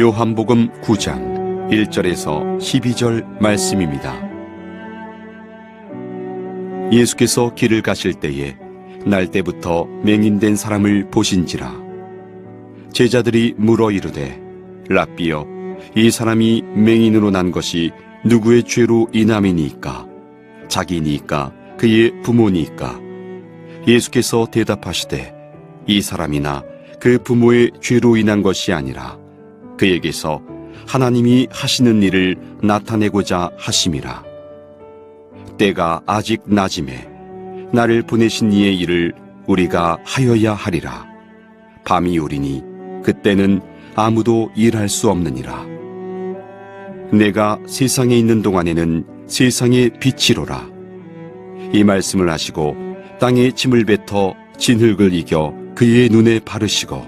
요한복음 9장 1절에서 12절 말씀입니다. 예수께서 길을 가실 때에 날 때부터 맹인된 사람을 보신지라. 제자들이 물어 이르되 랍비여, 이 사람이 맹인으로 난 것이 누구의 죄로 인함이니까? 자기니까 그의 부모니까? 예수께서 대답하시되 이 사람이나 그 부모의 죄로 인한 것이 아니라 그에게서 하나님이 하시는 일을 나타내고자 하심이라. 때가 아직 낮음에 나를 보내신 이의 일을 우리가 하여야 하리라. 밤이 오리니 그때는 아무도 일할 수 없느니라. 내가 세상에 있는 동안에는 세상의 빛이로라. 이 말씀을 하시고 땅에 짐을 뱉어 진흙을 이겨 그의 눈에 바르시고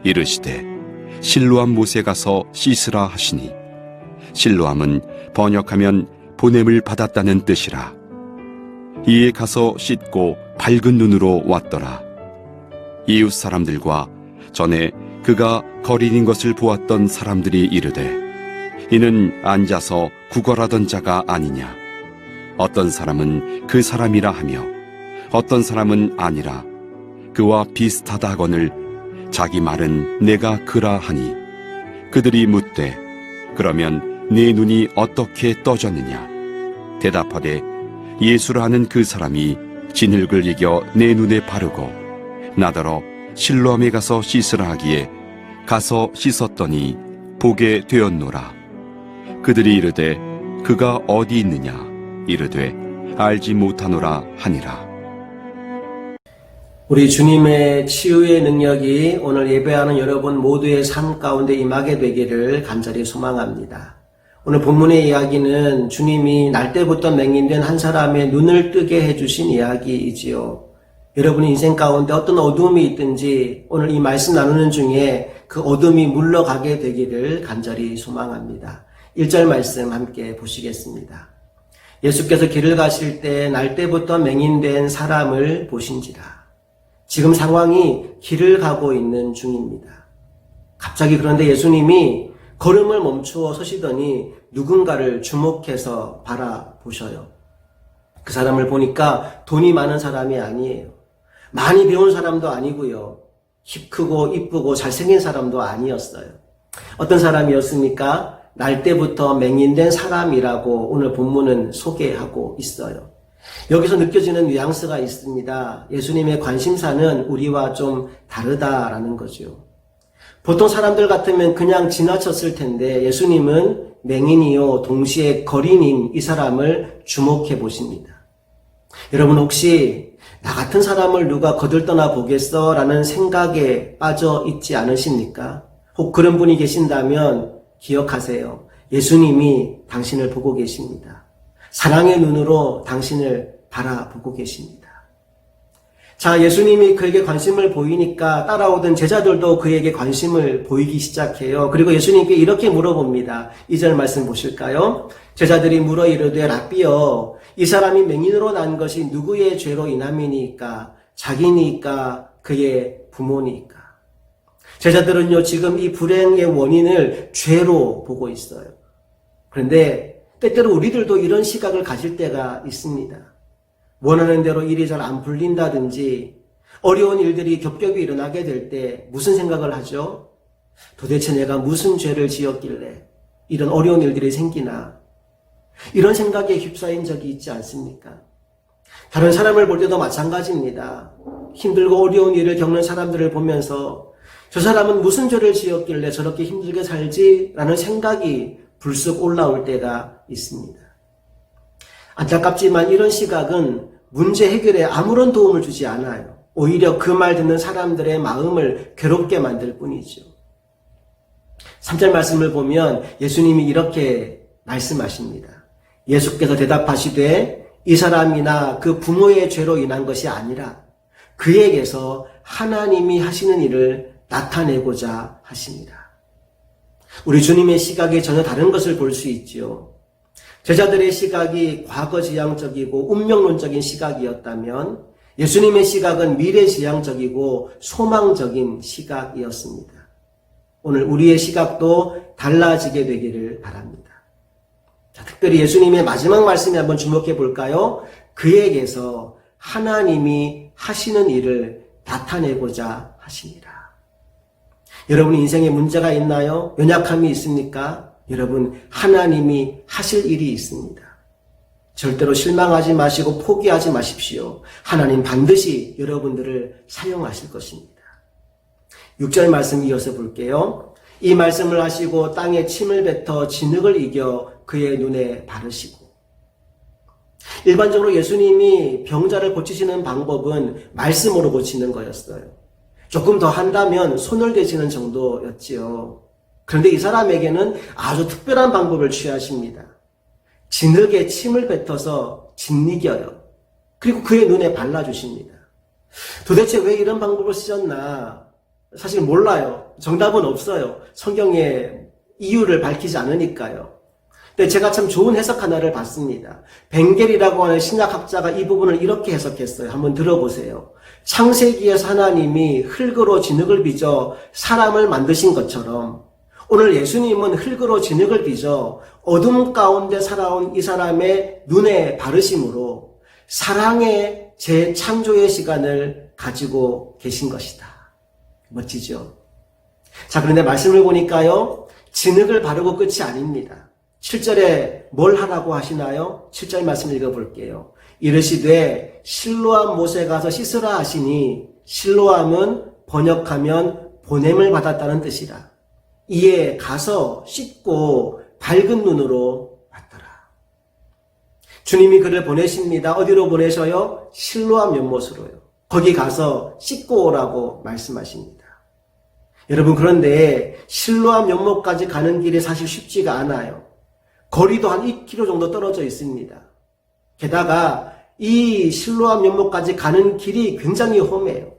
이르시되 실로암 못에 가서 씻으라 하시니, 실로암은 번역하면 보냄을 받았다는 뜻이라. 이에 가서 씻고 밝은 눈으로 왔더라. 이웃 사람들과 전에 그가 거린인 것을 보았던 사람들이 이르되 이는 앉아서 구걸하던 자가 아니냐. 어떤 사람은 그 사람이라 하며 어떤 사람은 아니라 그와 비슷하다 하거늘 자기 말은 내가 그라 하니, 그들이 묻되 그러면 네 눈이 어떻게 떠졌느냐. 대답하되 예수라 하는 그 사람이 진흙을 이겨 내 눈에 바르고 나더러 실로암에 가서 씻으라 하기에 가서 씻었더니 보게 되었노라. 그들이 이르되 그가 어디 있느냐. 이르되 알지 못하노라 하니라. 우리 주님의 치유의 능력이 오늘 예배하는 여러분 모두의 삶 가운데 임하게 되기를 간절히 소망합니다. 오늘 본문의 이야기는 주님이 날 때부터 맹인된 한 사람의 눈을 뜨게 해주신 이야기이지요. 여러분의 인생 가운데 어떤 어두움이 있든지 오늘 이 말씀 나누는 중에 그 어둠이 물러가게 되기를 간절히 소망합니다. 1절 말씀 함께 보시겠습니다. 예수께서 길을 가실 때 날 때부터 맹인된 사람을 보신지라. 지금 상황이 길을 가고 있는 중입니다. 갑자기 그런데 예수님이 걸음을 멈추어 서시더니 누군가를 주목해서 바라보셔요. 그 사람을 보니까 돈이 많은 사람이 아니에요. 많이 배운 사람도 아니고요. 키 크고 이쁘고 잘생긴 사람도 아니었어요. 어떤 사람이었습니까? 날 때부터 맹인된 사람이라고 오늘 본문은 소개하고 있어요. 여기서 느껴지는 뉘앙스가 있습니다. 예수님의 관심사는 우리와 좀 다르다라는 거죠. 보통 사람들 같으면 그냥 지나쳤을 텐데 예수님은 맹인이요 동시에 거린인 이 사람을 주목해 보십니다. 여러분 혹시 나 같은 사람을 누가 거들떠나 보겠어? 라는 생각에 빠져 있지 않으십니까? 혹 그런 분이 계신다면 기억하세요. 예수님이 당신을 보고 계십니다. 사랑의 눈으로 당신을 바라보고 계십니다. 자, 예수님이 그에게 관심을 보이니까 따라오던 제자들도 그에게 관심을 보이기 시작해요. 그리고 예수님께 이렇게 물어봅니다. 2절 말씀 보실까요? 제자들이 물어 이르되 랍비여, 이 사람이 맹인으로 난 것이 누구의 죄로 인함이니까? 자기니까 그의 부모니까? 제자들은요 지금 이 불행의 원인을 죄로 보고 있어요. 그런데 때때로 우리들도 이런 시각을 가질 때가 있습니다. 원하는 대로 일이 잘 안 풀린다든지 어려운 일들이 겹겹이 일어나게 될 때 무슨 생각을 하죠? 도대체 내가 무슨 죄를 지었길래 이런 어려운 일들이 생기나? 이런 생각에 휩싸인 적이 있지 않습니까? 다른 사람을 볼 때도 마찬가지입니다. 힘들고 어려운 일을 겪는 사람들을 보면서 저 사람은 무슨 죄를 지었길래 저렇게 힘들게 살지? 라는 생각이 불쑥 올라올 때가 있습니다. 안타깝지만 이런 시각은 문제 해결에 아무런 도움을 주지 않아요. 오히려 그 말 듣는 사람들의 마음을 괴롭게 만들 뿐이죠. 3절 말씀을 보면 예수님이 이렇게 말씀하십니다. 예수께서 대답하시되 이 사람이나 그 부모의 죄로 인한 것이 아니라 그에게서 하나님이 하시는 일을 나타내고자 하십니다. 우리 주님의 시각이 전혀 다른 것을 볼 수 있지요. 제자들의 시각이 과거지향적이고 운명론적인 시각이었다면 예수님의 시각은 미래지향적이고 소망적인 시각이었습니다. 오늘 우리의 시각도 달라지게 되기를 바랍니다. 자, 특별히 예수님의 마지막 말씀에 한번 주목해 볼까요? 그에게서 하나님이 하시는 일을 나타내고자 하시니라. 여러분 인생에 문제가 있나요? 연약함이 있습니까? 여러분 하나님이 하실 일이 있습니다. 절대로 실망하지 마시고 포기하지 마십시오. 하나님 반드시 여러분들을 사용하실 것입니다. 6절 말씀 이어서 볼게요. 이 말씀을 하시고 땅에 침을 뱉어 진흙을 이겨 그의 눈에 바르시고. 일반적으로 예수님이 병자를 고치시는 방법은 말씀으로 고치는 거였어요. 조금 더 한다면 손을 대시는 정도였지요. 그런데 이 사람에게는 아주 특별한 방법을 취하십니다. 진흙에 침을 뱉어서 짓이겨요. 그리고 그의 눈에 발라주십니다. 도대체 왜 이런 방법을 쓰셨나? 사실 몰라요. 정답은 없어요. 성경에 이유를 밝히지 않으니까요. 근데 제가 참 좋은 해석 하나를 봤습니다. 벵겔이라고 하는 신약학자가 이 부분을 이렇게 해석했어요. 한번 들어보세요. 창세기에서 하나님이 흙으로 진흙을 빚어 사람을 만드신 것처럼 오늘 예수님은 흙으로 진흙을 빚어 어둠 가운데 살아온 이 사람의 눈에 바르심으로 사랑의 재창조의 시간을 가지고 계신 것이다. 멋지죠? 자, 그런데 말씀을 보니까요, 진흙을 바르고 끝이 아닙니다. 7절에 뭘 하라고 하시나요? 7절 말씀 읽어볼게요. 이르시되 실로암 못에 가서 씻으라 하시니 실로암은 번역하면 보냄을 받았다는 뜻이라. 이에 가서 씻고 밝은 눈으로 봤더라. 주님이 그를 보내십니다. 어디로 보내셔요? 실로암 연못으로요. 거기 가서 씻고 오라고 말씀하십니다. 여러분, 그런데 실로암 연못까지 가는 길이 사실 쉽지가 않아요. 거리도 한 2km 정도 떨어져 있습니다. 게다가 이 실로암 연못까지 가는 길이 굉장히 험해요.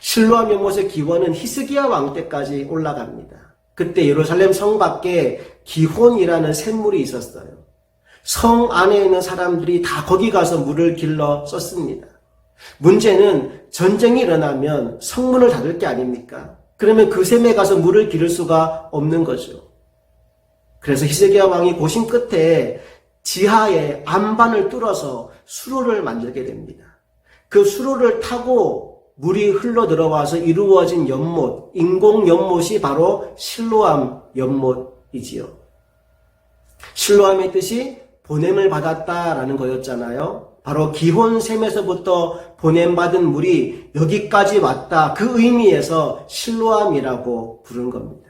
실로암 연못의 기원은 히스기야 왕 때까지 올라갑니다. 그때 예루살렘 성 밖에 기혼이라는 샘물이 있었어요. 성 안에 있는 사람들이 다 거기 가서 물을 길러 썼습니다. 문제는 전쟁이 일어나면 성문을 닫을 게 아닙니까? 그러면 그 샘에 가서 물을 기를 수가 없는 거죠. 그래서 히스기야 왕이 고심 끝에 지하에 안반을 뚫어서 수로를 만들게 됩니다. 그 수로를 타고 물이 흘러 들어와서 이루어진 연못, 인공 연못이 바로 실로암 연못이지요. 실로암의 뜻이 보냄을 받았다라는 거였잖아요. 바로 기혼샘에서부터 보냄받은 물이 여기까지 왔다. 그 의미에서 실로암이라고 부른 겁니다.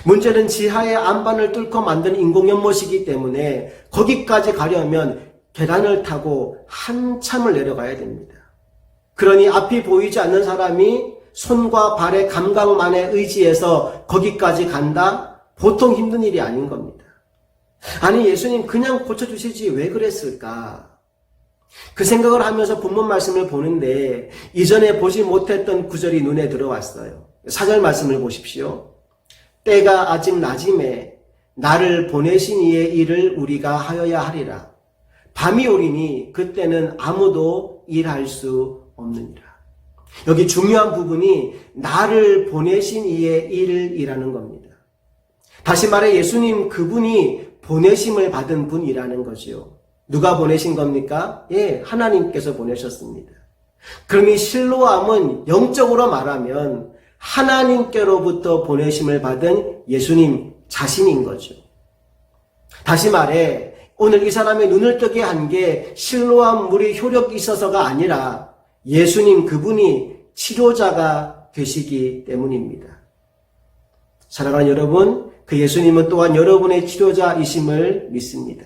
문제는 지하에 안반을 뚫고 만든 인공연못이기 때문에 거기까지 가려면 계단을 타고 한참을 내려가야 됩니다. 그러니 앞이 보이지 않는 사람이 손과 발의 감각만에 의지해서 거기까지 간다? 보통 힘든 일이 아닌 겁니다. 아니, 예수님 그냥 고쳐주시지 왜 그랬을까? 그 생각을 하면서 본문 말씀을 보는데 이전에 보지 못했던 구절이 눈에 들어왔어요. 4절 말씀을 보십시오. 때가 아직 낮임에 나를 보내신 이의 일을 우리가 하여야 하리라. 밤이 오리니 그때는 아무도 일할 수 없느니라. 여기 중요한 부분이 나를 보내신 이의 일이라는 겁니다. 다시 말해 예수님 그분이 보내심을 받은 분이라는 거죠. 누가 보내신 겁니까? 예, 하나님께서 보내셨습니다. 그러니 실로암은 영적으로 말하면 하나님께로부터 보내심을 받은 예수님 자신인 거죠. 다시 말해 오늘 이 사람의 눈을 뜨게 한 게 실로암 물이 효력이 있어서가 아니라 예수님 그분이 치료자가 되시기 때문입니다. 사랑하는 여러분, 그 예수님은 또한 여러분의 치료자이심을 믿습니다.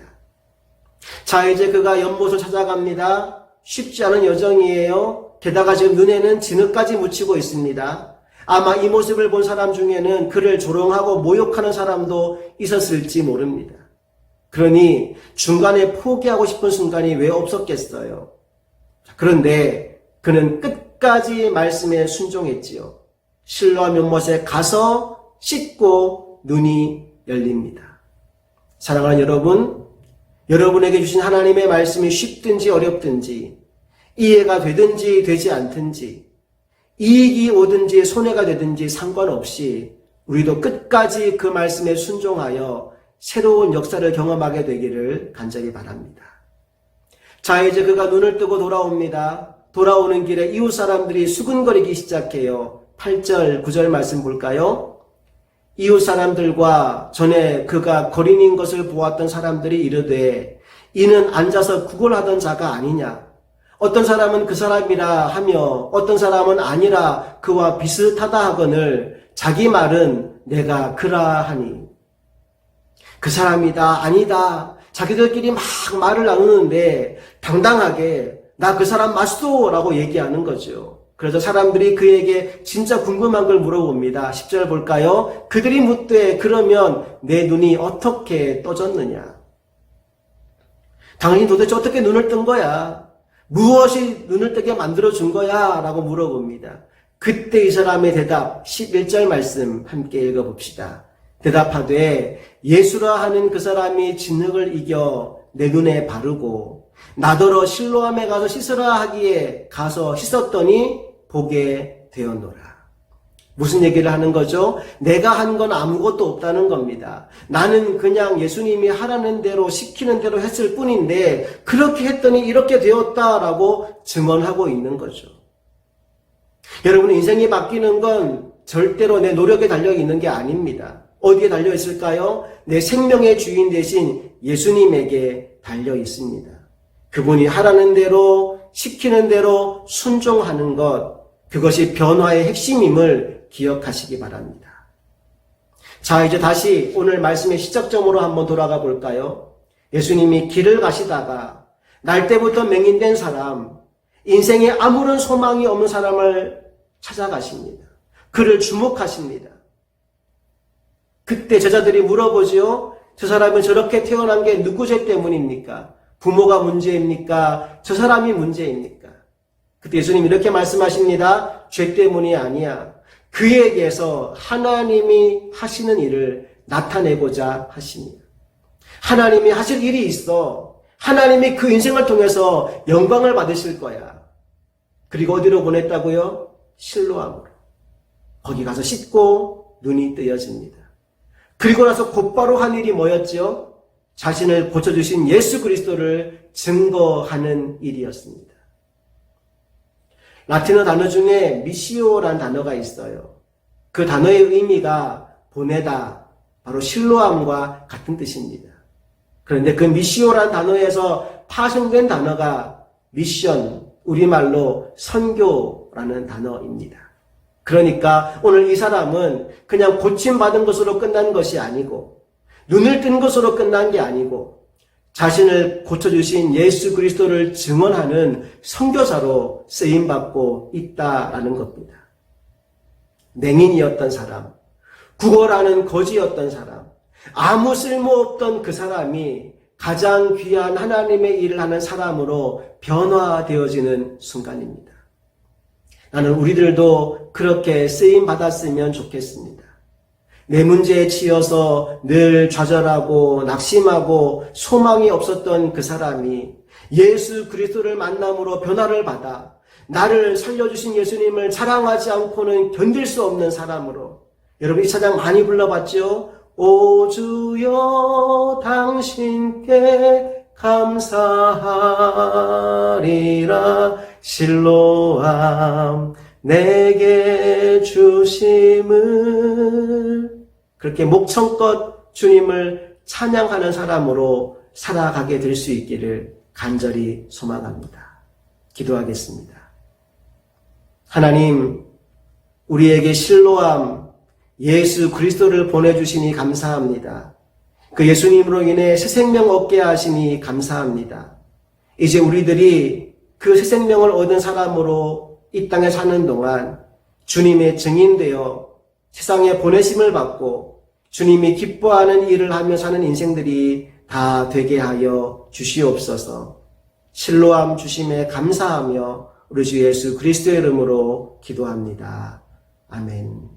자, 이제 그가 연못을 찾아갑니다. 쉽지 않은 여정이에요. 게다가 지금 눈에는 진흙까지 묻히고 있습니다. 아마 이 모습을 본 사람 중에는 그를 조롱하고 모욕하는 사람도 있었을지 모릅니다. 그러니 중간에 포기하고 싶은 순간이 왜 없었겠어요? 그런데 그는 끝까지 말씀에 순종했지요. 실로암 연못에 가서 씻고 눈이 열립니다. 사랑하는 여러분, 여러분에게 주신 하나님의 말씀이 쉽든지 어렵든지 이해가 되든지 되지 않든지 이익이 오든지 손해가 되든지 상관없이 우리도 끝까지 그 말씀에 순종하여 새로운 역사를 경험하게 되기를 간절히 바랍니다. 자, 이제 그가 눈을 뜨고 돌아옵니다. 돌아오는 길에 이웃 사람들이 수군거리기 시작해요. 8절, 9절 말씀 볼까요? 이웃 사람들과 전에 그가 거린인 것을 보았던 사람들이 이르되 이는 앉아서 구걸하던 자가 아니냐. 어떤 사람은 그 사람이라 하며 어떤 사람은 아니라 그와 비슷하다 하거늘 자기 말은 내가 그라 하니. 그 사람이다 아니다 자기들끼리 막 말을 나누는데 당당하게 나 그 사람 맞소 라고 얘기하는 거죠. 그래서 사람들이 그에게 진짜 궁금한 걸 물어봅니다. 10절 볼까요? 그들이 묻되 그러면 내 눈이 어떻게 떠졌느냐. 당신이 도대체 어떻게 눈을 뜬 거야? 무엇이 눈을 뜨게 만들어준 거야? 라고 물어봅니다. 그때 이 사람의 대답 11절 말씀 함께 읽어봅시다. 대답하되 예수라 하는 그 사람이 진흙을 이겨 내 눈에 바르고 나더러 실로암에 가서 씻으라 하기에 가서 씻었더니 보게 되었노라. 무슨 얘기를 하는 거죠? 내가 한 건 아무것도 없다는 겁니다. 나는 그냥 예수님이 하라는 대로 시키는 대로 했을 뿐인데 그렇게 했더니 이렇게 되었다라고 증언하고 있는 거죠. 여러분, 인생이 바뀌는 건 절대로 내 노력에 달려 있는 게 아닙니다. 어디에 달려 있을까요? 내 생명의 주인 되신 예수님에게 달려 있습니다. 그분이 하라는 대로 시키는 대로 순종하는 것, 그것이 변화의 핵심임을 기억하시기 바랍니다. 자, 이제 다시 오늘 말씀의 시작점으로 한번 돌아가 볼까요? 예수님이 길을 가시다가 날 때부터 맹인된 사람, 인생에 아무런 소망이 없는 사람을 찾아가십니다. 그를 주목하십니다. 그때 제자들이 물어보지요. 저 사람은 저렇게 태어난 게 누구 죄 때문입니까? 부모가 문제입니까? 저 사람이 문제입니까? 그때 예수님이 이렇게 말씀하십니다. 죄 때문이 아니야. 그에게서 하나님이 하시는 일을 나타내고자 하십니다. 하나님이 하실 일이 있어. 하나님이 그 인생을 통해서 영광을 받으실 거야. 그리고 어디로 보냈다고요? 실로암으로. 거기 가서 씻고 눈이 뜨여집니다. 그리고 나서 곧바로 한 일이 뭐였죠? 자신을 고쳐주신 예수 그리스도를 증거하는 일이었습니다. 라틴어 단어 중에 미시오라는 단어가 있어요. 그 단어의 의미가 보내다, 바로 실로암과 같은 뜻입니다. 그런데 그 미시오라는 단어에서 파생된 단어가 미션, 우리말로 선교라는 단어입니다. 그러니까 오늘 이 사람은 그냥 고침받은 것으로 끝난 것이 아니고 눈을 뜬 것으로 끝난 게 아니고 자신을 고쳐주신 예수 그리스도를 증언하는 선교사로 쓰임받고 있다라는 겁니다. 맹인이었던 사람, 구걸하는 거지였던 사람, 아무 쓸모없던 그 사람이 가장 귀한 하나님의 일을 하는 사람으로 변화되어지는 순간입니다. 나는 우리들도 그렇게 쓰임받았으면 좋겠습니다. 내 문제에 치여서 늘 좌절하고 낙심하고 소망이 없었던 그 사람이 예수 그리스도를 만남으로 변화를 받아 나를 살려주신 예수님을 자랑하지 않고는 견딜 수 없는 사람으로, 여러분 이 찬양 많이 불러봤죠? 오 주여 당신께 감사하리라 실로암 내게 주심을, 그렇게 목청껏 주님을 찬양하는 사람으로 살아가게 될 수 있기를 간절히 소망합니다. 기도하겠습니다. 하나님, 우리에게 실로암 예수 그리스도를 보내주시니 감사합니다. 그 예수님으로 인해 새 생명 얻게 하시니 감사합니다. 이제 우리들이 그 새 생명을 얻은 사람으로 이 땅에 사는 동안 주님의 증인되어 세상에 보내심을 받고 주님이 기뻐하는 일을 하며 사는 인생들이 다 되게 하여 주시옵소서. 실로암 주심에 감사하며 우리 주 예수 그리스도의 이름으로 기도합니다. 아멘.